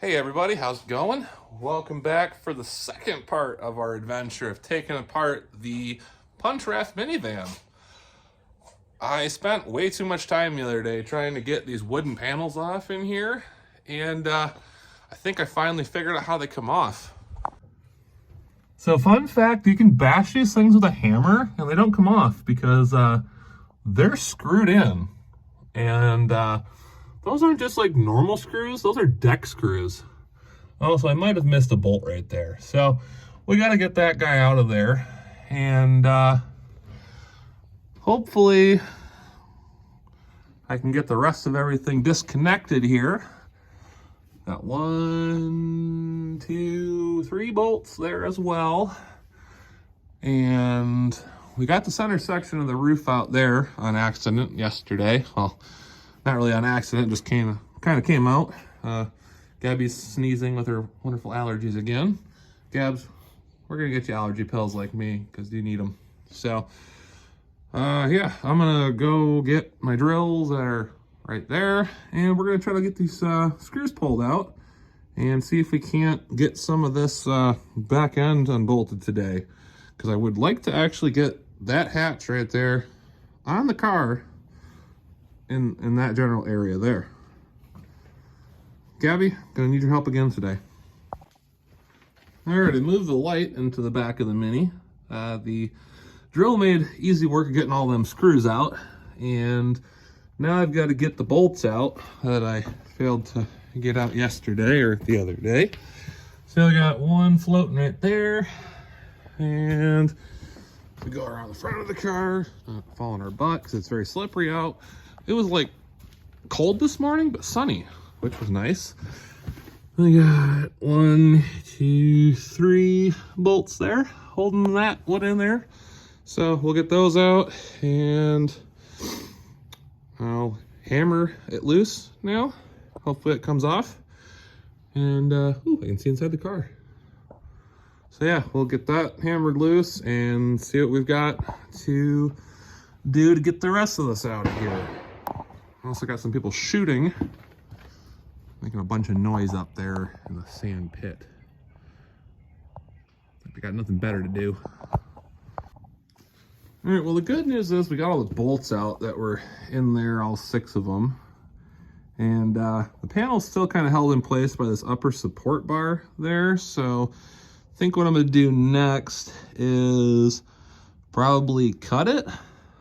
Hey everybody, how's it going? Welcome back for the second part of our adventure of taking apart the Punch Raft minivan. I spent way too much time the other day trying to get these wooden panels off in here, and I think I finally figured out how they come off. So fun fact, you can bash these things with a hammer and they don't come off because they're screwed in. And those aren't just like normal screws, those are deck screws. Oh, so I might have missed a bolt right there. So we got to get that guy out of there. And hopefully I can get the rest of everything disconnected here. Got 1, 2, 3 bolts there as well. And we got the center section of the roof out there on accident yesterday. Well, not really on accident, just kind of came out. Gabby's sneezing with her wonderful allergies again. Gabs, we're gonna get you allergy pills like me because you need them. So, yeah, I'm gonna go get my drills that are right there, and we're gonna try to get these screws pulled out and see if we can't get some of this back end unbolted today. Because I would like to actually get that hatch right there on the car in that general area there. Gabby, gonna need your help again today. Alright, I moved the light into the back of the Mini. The drill made easy work of getting all them screws out, and now I've got to get the bolts out that I failed to get out yesterday or the other day. So I got one floating right there, and we go around the front of the car, not fall on our butt because it's very slippery out. It was like cold this morning, but sunny, which was nice. We got 1, 2, 3 bolts there, holding that one in there. So we'll get those out and I'll hammer it loose now. Hopefully it comes off. And ooh, I can see inside the car. So yeah, we'll get that hammered loose and see what we've got to do to get the rest of this out of here. I also got some people shooting, making a bunch of noise up there in the sand pit. Like they got nothing better to do. All right, well the good news is we got all the bolts out that were in there, all 6 of them. And the panel's still kind of held in place by this upper support bar there. So I think what I'm gonna do next is probably cut it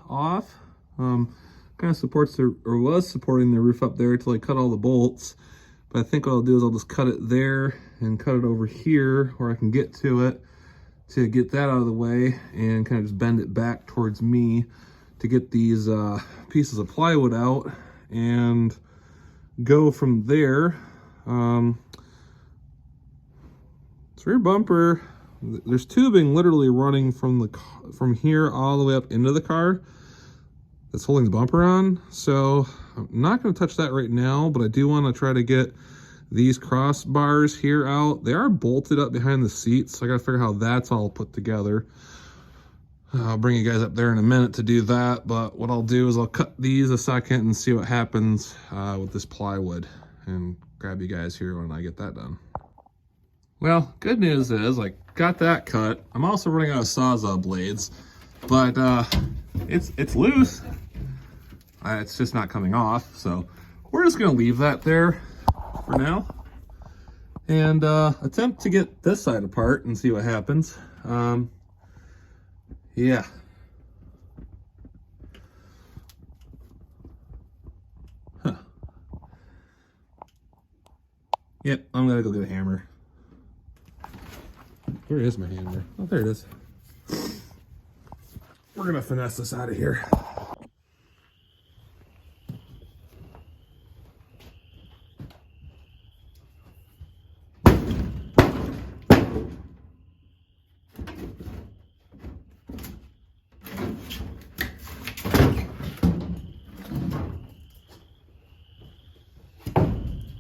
off. Kind of supports the, or was supporting the roof up there till I cut all the bolts. But I think what I'll do is I'll just cut it there and cut it over here where I can get to it to get that out of the way and kind of just bend it back towards me to get these pieces of plywood out and go from there. This rear bumper, there's tubing literally running from here all the way up into the car that's holding the bumper on. So I'm not going to touch that right now, but I do want to try to get these crossbars here out. They are bolted up behind the seats, so I got to figure how that's all put together. I'll bring you guys up there in a minute to do that, but what I'll do is I'll cut these a second and see what happens with this plywood and grab you guys here when I get that done. Well, good news is I got that cut. I'm also running out of Sawzall blades, but it's loose. It's just not coming off, so we're just gonna leave that there for now and attempt to get this side apart and see what happens. Yeah. Huh. Yep, I'm gonna go get a hammer. Where is my hammer? Oh, there it is. We're gonna finesse this out of here.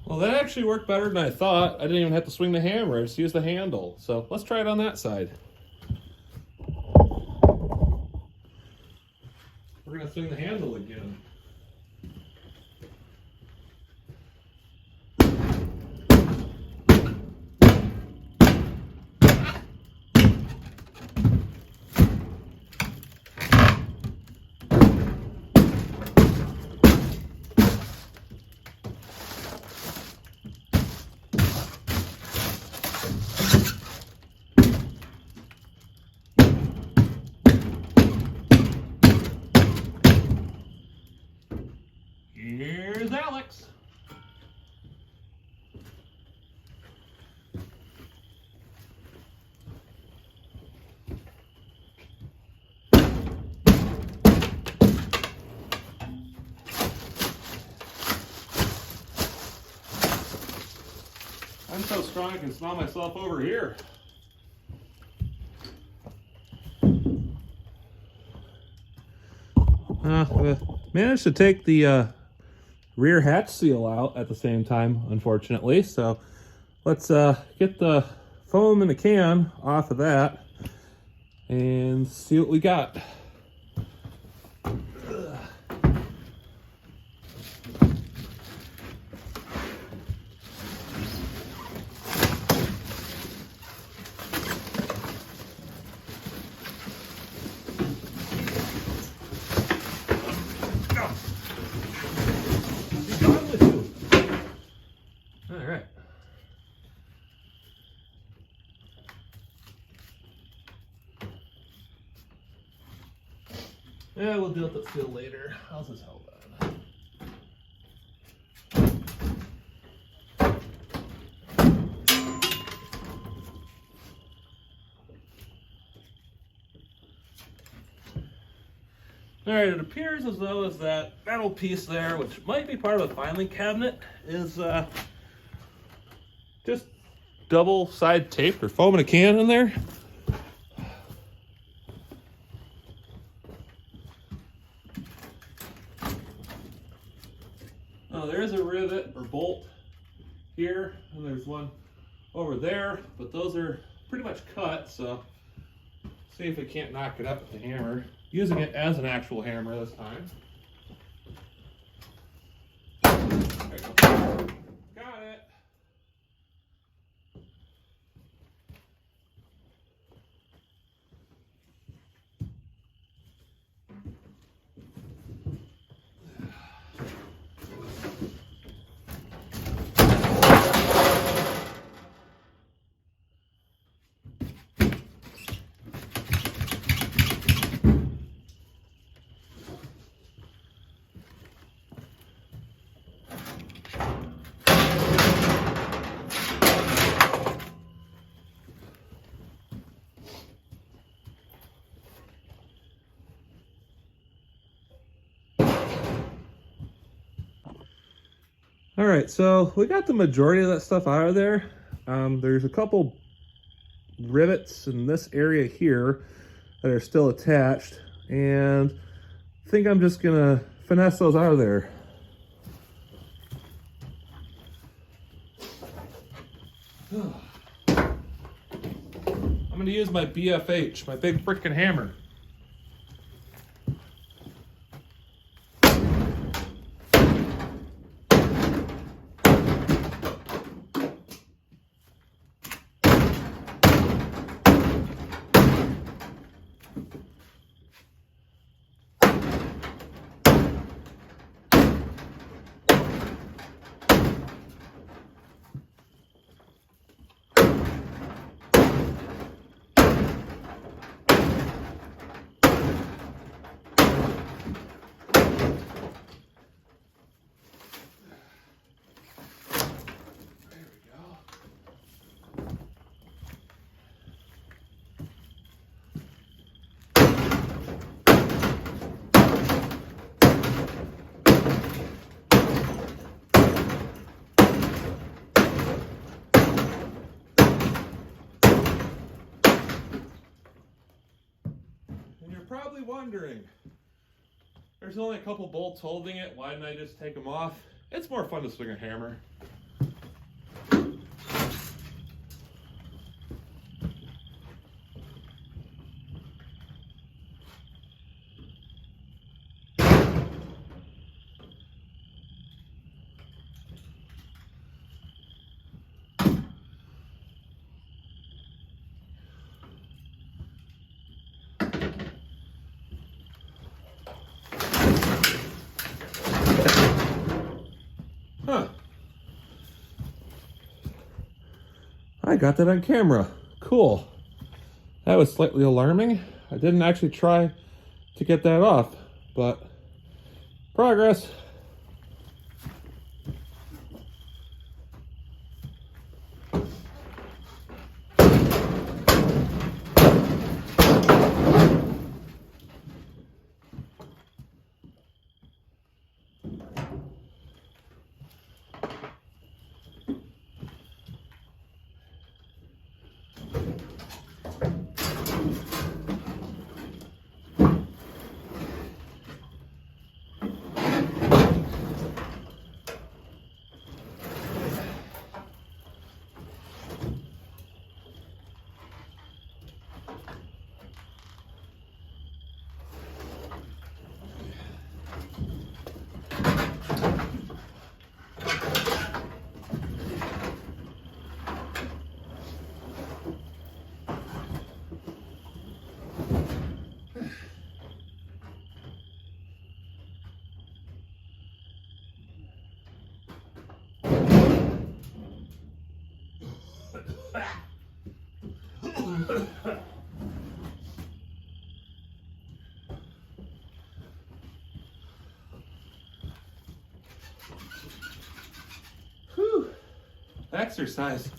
Well, that actually worked better than I thought. I didn't even have to swing the hammer, I just used the handle. So let's try it on that side. We're gonna swing the handle again. I'm so strong I can smell myself over here. Managed to take the rear hatch seal out at the same time, unfortunately. So let's get the foam in the can off of that and see what we got. Yeah, we'll deal with the seal later. How's this held on? Alright, it appears as though as that metal piece there, which might be part of the filing cabinet, is just double side taped or foam in a can in there. Oh, there's a rivet or bolt here, and there's one over there, but those are pretty much cut, so see if we can't knock it up with the hammer. Using it as an actual hammer this time. There you go. Got it. All right, so we got the majority of that stuff out of there. There's a couple rivets in this area here that are still attached, and I think I'm just gonna finesse those out of there. I'm gonna use my BFH, my big frickin' hammer. Probably wondering, there's only a couple bolts holding it. Why didn't I just take them off? It's more fun to swing a hammer. Huh. I got that on camera. Cool. That was slightly alarming. I didn't actually try to get that off, but progress. Whew. Exercise.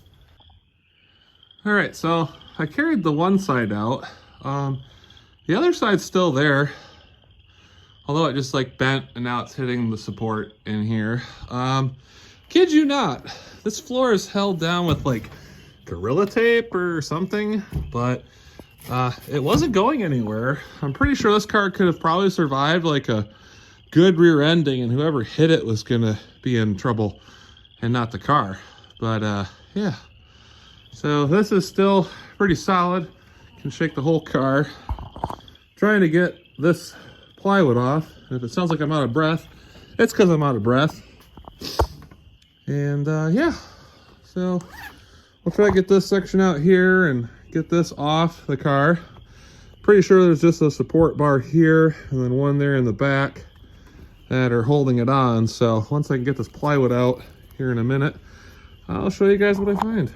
All right, so I carried the one side out. The other side's still there, although it just like bent and now it's hitting the support in here. Kid you not, this floor is held down with like Gorilla Tape or something, but it wasn't going anywhere. I'm pretty sure this car could have probably survived like a good rear ending, and whoever hit it was gonna be in trouble and not the car. But yeah, so this is still pretty solid. Can shake the whole car. Trying to get this plywood off. If it sounds like I'm out of breath, it's because I'm out of breath. And yeah, so we'll try to get this section out here and get this off the car. Pretty sure there's just a support bar here and then one there in the back that are holding it on. So once I can get this plywood out here in a minute, I'll show you guys what I find.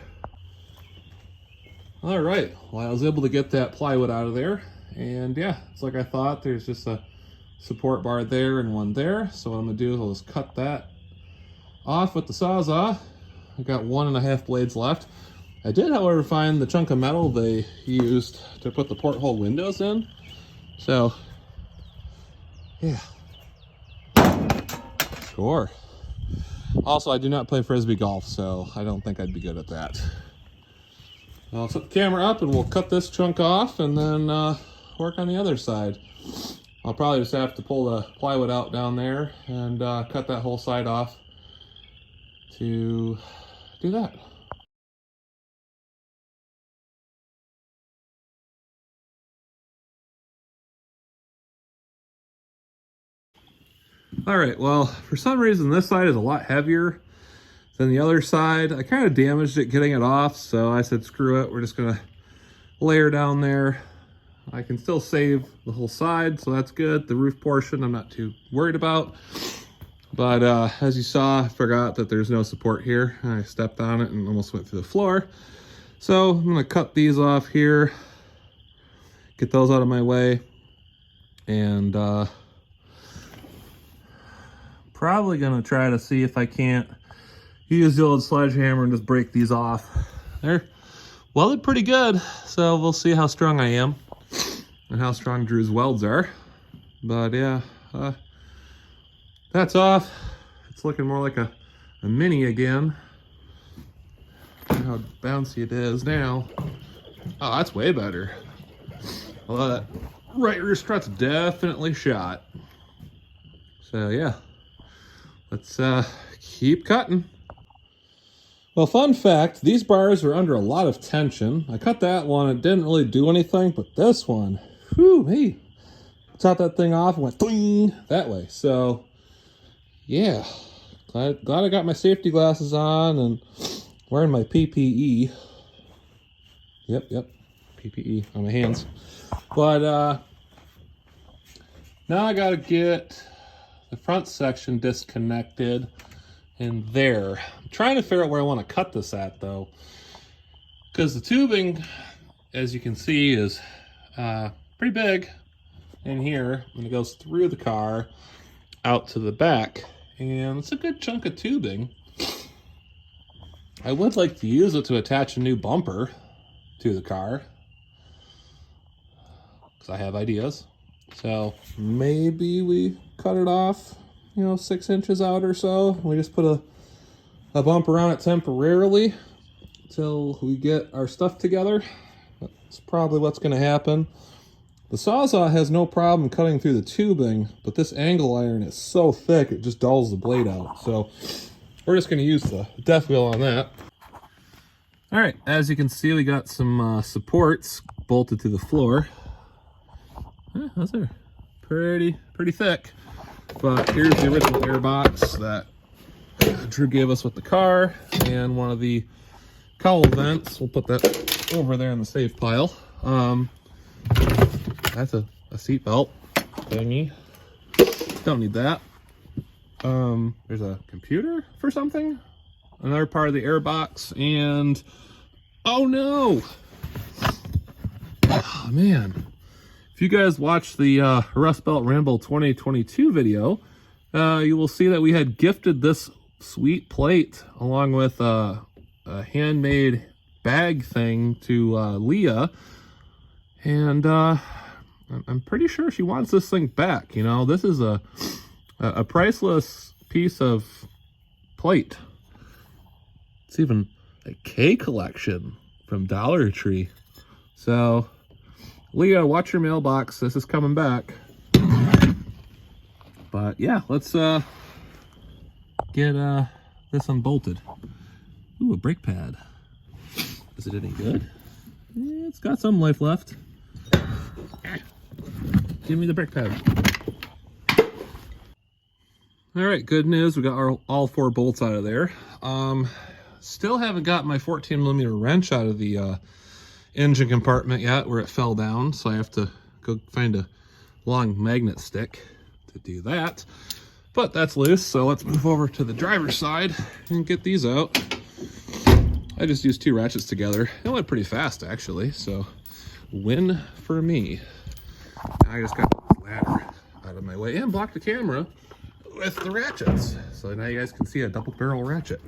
All right, well, I was able to get that plywood out of there, and yeah, it's like I thought. There's just a support bar there and one there. So what I'm gonna do is I'll just cut that off with the Sawzall. I've got 1.5 blades left. I did, however, find the chunk of metal they used to put the porthole windows in. So, yeah. Sure. Also, I do not play Frisbee golf, so I don't think I'd be good at that. I'll set the camera up and we'll cut this chunk off and then work on the other side. I'll probably just have to pull the plywood out down there and cut that whole side off to do that. All right, well, for some reason this side is a lot heavier than the other side. I kind of damaged it getting it off, so I said screw it, we're just gonna layer down there. I can still save the whole side, so that's good. The roof portion I'm not too worried about. But as you saw, I forgot that there's no support here. I stepped on it and almost went through the floor. So I'm gonna cut these off here, get those out of my way, and probably gonna try to see if I can't use the old sledgehammer and just break these off. They're welded pretty good, so we'll see how strong I am and how strong Drew's welds are. But yeah, that's off. It's looking more like a Mini again. Look how bouncy it is now. Oh, that's way better. Although that right rear strut's definitely shot. So yeah, let's keep cutting. Well, fun fact, these bars are under a lot of tension. I cut that one, it didn't really do anything, but this one, whew, hey, chopped that thing off and went twing that way. So yeah, glad I got my safety glasses on and wearing my PPE. Yep, PPE on my hands. But now I gotta get the front section disconnected in there. I'm trying to figure out where I want to cut this at though, because the tubing, as you can see, is pretty big in here, and it goes through the car out to the back, and it's a good chunk of tubing. I would like to use it to attach a new bumper to the car, because I have ideas. So maybe we cut it off, 6 inches out or so. We just put a bumper on it temporarily until we get our stuff together. That's probably what's going to happen. The Sawzall has no problem cutting through the tubing, but this angle iron is so thick it just dulls the blade out. So we're just going to use the death wheel on that. All right, as you can see, we got some supports bolted to the floor. Those are pretty thick. But here's the original air box that Drew gave us with the car, and one of the cowl vents. We'll put that over there in the safe pile. That's a seat belt thingy. Don't need that. There's a computer for something. Another part of the air box, and oh no! Oh, man. If you guys watched the Rustbelt Ramble 2022 video, you will see that we had gifted this sweet plate along with a handmade bag thing to Leah. And I'm pretty sure she wants this thing back. You know, this is a priceless piece of plate. It's even a K collection from Dollar Tree. So, Leah, watch your mailbox. This is coming back. But yeah, let's get this unbolted. Ooh, a brake pad. Is it any good? Yeah, it's got some life left. Give me the brake pad. All right, good news. We got all 4 bolts out of there. Still haven't got my 14mm wrench out of the engine compartment yet where it fell down, so I have to go find a long magnet stick to do that. But that's loose, so let's move over to the driver's side and get these out. I just used 2 ratchets together. It went pretty fast, actually, so win for me. I just got the ladder out of my way and blocked the camera with the ratchets. So now you guys can see a double barrel ratchet.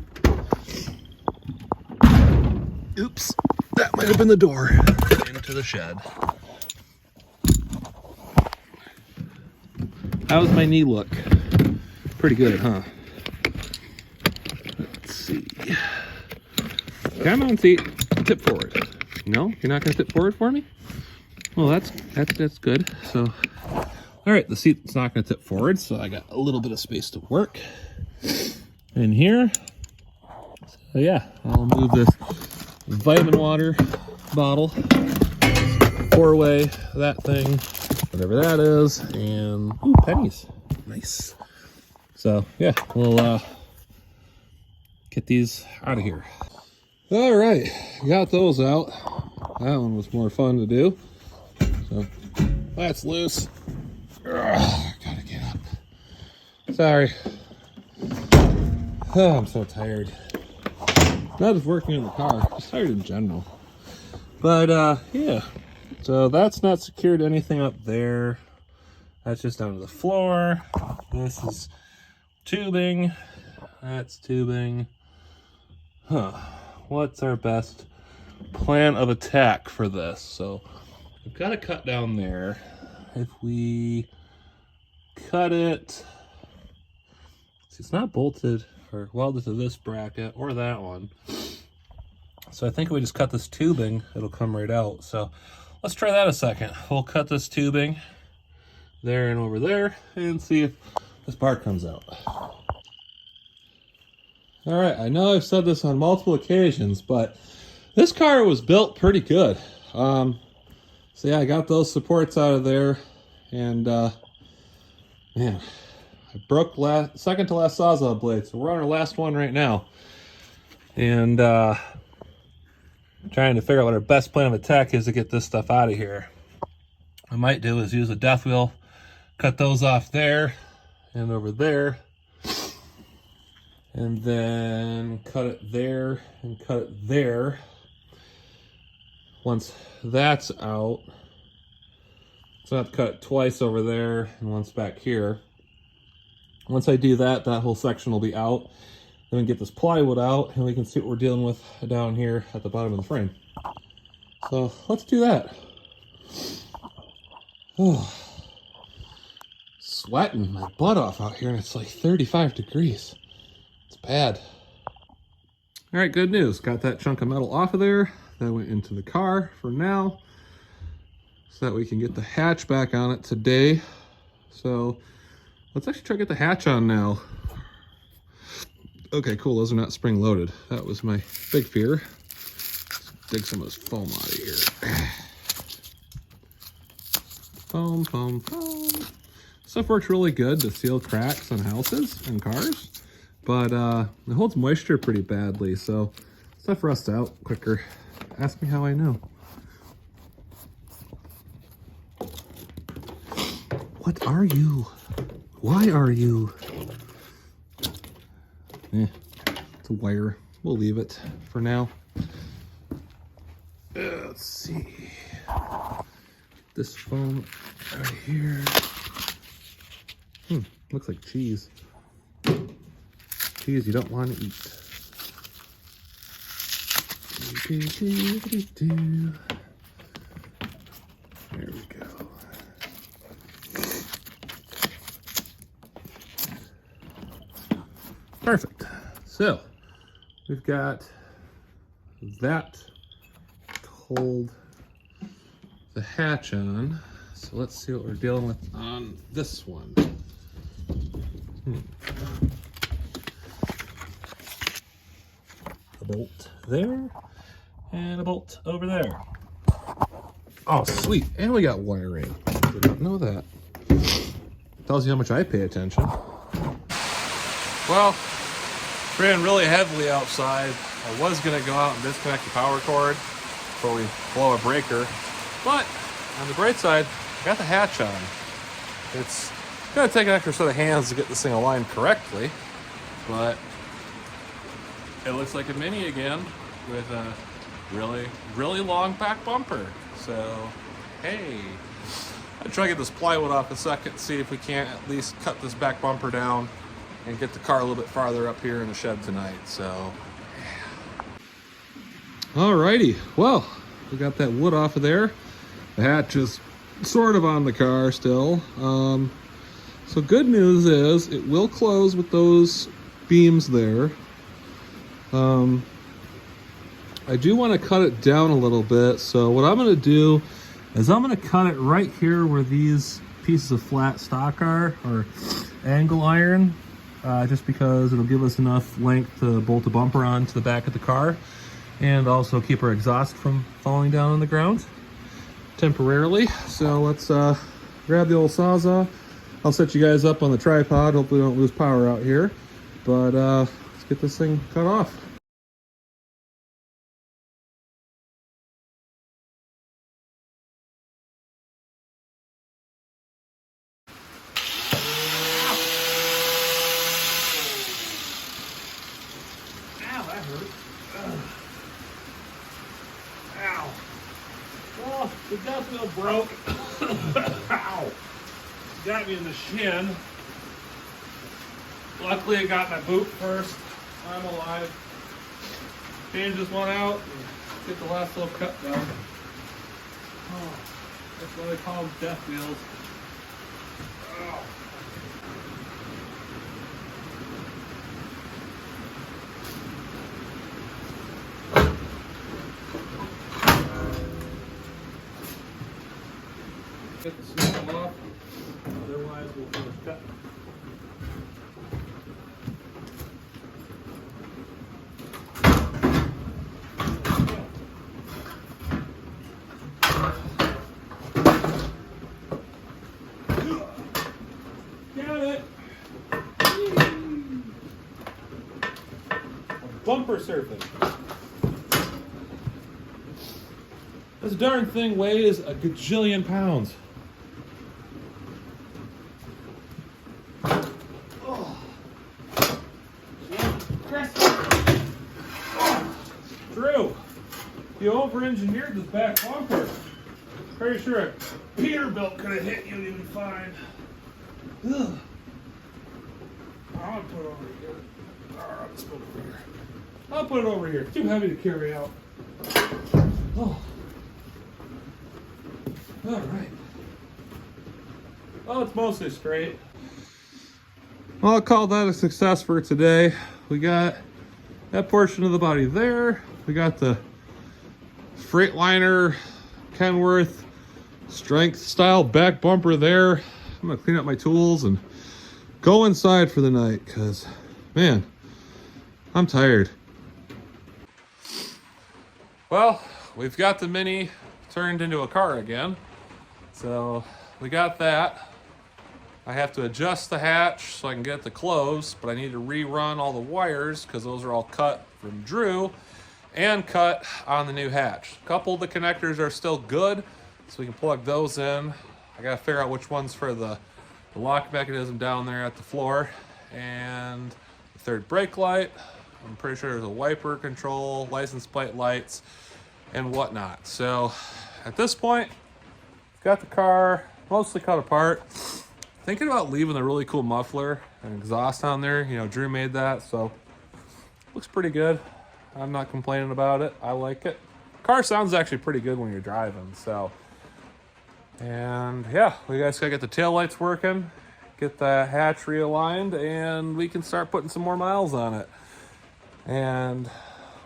Oops, that might have been the door into the shed. How's my knee look? Pretty good, huh? Let's see. Come on, seat. Tip forward. No, you're not gonna tip forward for me? Well, that's good. So, all right, the seat's not gonna tip forward, so I got a little bit of space to work in here. So yeah, I'll move this vitamin water bottle, 4-way, that thing, whatever that is, and ooh, pennies. Nice. So yeah, we'll get these out of here. All right, got those out. That one was more fun to do. So that's loose. Ugh, gotta get up. Sorry. Oh, I'm so tired. Not just working in the car, just tired in general. But yeah, so that's not secured to anything up there. That's just down to the floor. This is tubing. That's tubing. Huh. What's our best plan of attack for this? So we've got to cut down there. If we cut it, see, it's not bolted or welded to this bracket or that one. So I think if we just cut this tubing, it'll come right out. So let's try that a second. We'll cut this tubing there and over there and see if this part comes out. All right, I know I've said this on multiple occasions, but this car was built pretty good. So yeah, I got those supports out of there, and man, I broke second to last Sawzall blade, so we're on our last one right now. And trying to figure out what our best plan of attack is to get this stuff out of here. What I might do is use a death wheel, cut those off there and over there, and then cut it there and cut it there. Once that's out, so I have to cut it twice over there and once back here. Once I do that, that whole section will be out. Then we get this plywood out and we can see what we're dealing with down here at the bottom of the frame. So let's do that. Oh, sweating my butt off out here and it's like 35 degrees. It's bad. All right, good news. Got that chunk of metal off of there. That went into the car for now so that we can get the hatch back on it today. So let's actually try to get the hatch on now. Okay, cool. Those are not spring loaded. That was my big fear. Let's dig some of this foam out of here. Foam, foam, foam. Stuff works really good to seal cracks on houses and cars, but it holds moisture pretty badly, so stuff rusts out quicker. Ask me how I know. What are you? Why are you? It's a wire. We'll leave it for now. Let's see. This foam right here. Looks like cheese. Cheese you don't want to eat. There we go. Perfect. So we've got that to hold the hatch on. So let's see what we're dealing with on this one. A bolt there and a bolt over there. Oh, sweet. And we got wiring. Did not know that. Tells you how much I pay attention. Well, ran really heavily outside. I was going to go out and disconnect the power cord before we blow a breaker. But on the bright side, I got the hatch on. It's going to take an extra set of hands to get this thing aligned correctly. But it looks like a Mini again with a really, really long back bumper. So, hey, I'll try to get this plywood off in a second, see if we can't at least cut this back bumper down and get the car a little bit farther up here in the shed tonight. So, yeah. Alrighty, well, we got that wood off of there. The hatch is sort of on the car still. So good news is it will close with those beams there. I do want to cut it down a little bit, so what I'm going to do is I'm going to cut it right here where these pieces of flat stock are, or angle iron, just because it'll give us enough length to bolt the bumper onto the back of the car and also keep our exhaust from falling down on the ground temporarily. So let's grab the old Sawzall. I'll set you guys up on the tripod. Hopefully we don't lose power out here, but let's get this thing cut off. Ow. Well, the dust wheel broke. Ow. Got me in the shin. Luckily, I got my boot first. I'm alive. Change this one out and get the last little cut done. Oh, that's what they call them, death wheels. Oh. Get the snap off, otherwise we'll finish cutting. Got it! A bumper surfing. This darn thing weighs a gajillion pounds. Drew, you over-engineered this back bumper. Pretty sure a Peterbilt could have hit you even fine. Ugh. I'll put it over here. Alright, let's put it over here. I'll put it over here. It's too heavy to carry out. Oh. Alright. Well, it's mostly straight. Well, I'll call that a success for today. We got that portion of the body there. We got the Freightliner Kenworth strength style back bumper there. I'm gonna clean up my tools and go inside for the night because, man, I'm tired. Well, we've got the Mini turned into a car again. So we got that. I have to adjust the hatch so I can get it to close, but I need to rerun all the wires because those are all cut from Drew and cut on the new hatch. A couple of the connectors are still good, so we can plug those in. I gotta figure out which one's for the lock mechanism down there at the floor and the third brake light. I'm pretty sure there's a wiper control, license plate lights. and whatnot. So at this point, got the car mostly cut apart. Thinking about leaving the really cool muffler and exhaust on there. You know, Drew made that, so looks pretty good. I'm not complaining about it. I like it. Car sounds actually pretty good when you're driving, so. And yeah, we guys gotta get the taillights working, get the hatch realigned, and we can start putting some more miles on it. And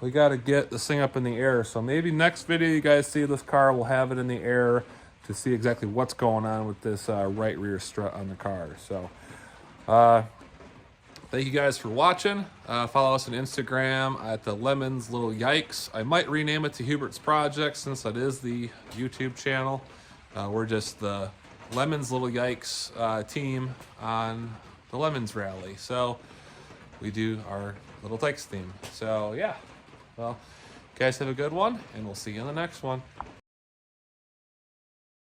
we gotta get this thing up in the air. So maybe next video you guys see this car, we'll have it in the air to see exactly what's going on with this right rear strut on the car. So thank you guys for watching. Follow us on Instagram at the Lemons Little Yikes. I might rename it to Hubert's Project since that is the YouTube channel. We're just the Lemons Little Yikes team on the Lemons Rally. So we do our Little Tykes theme. So yeah, well, guys have a good one, and we'll see you in the next one.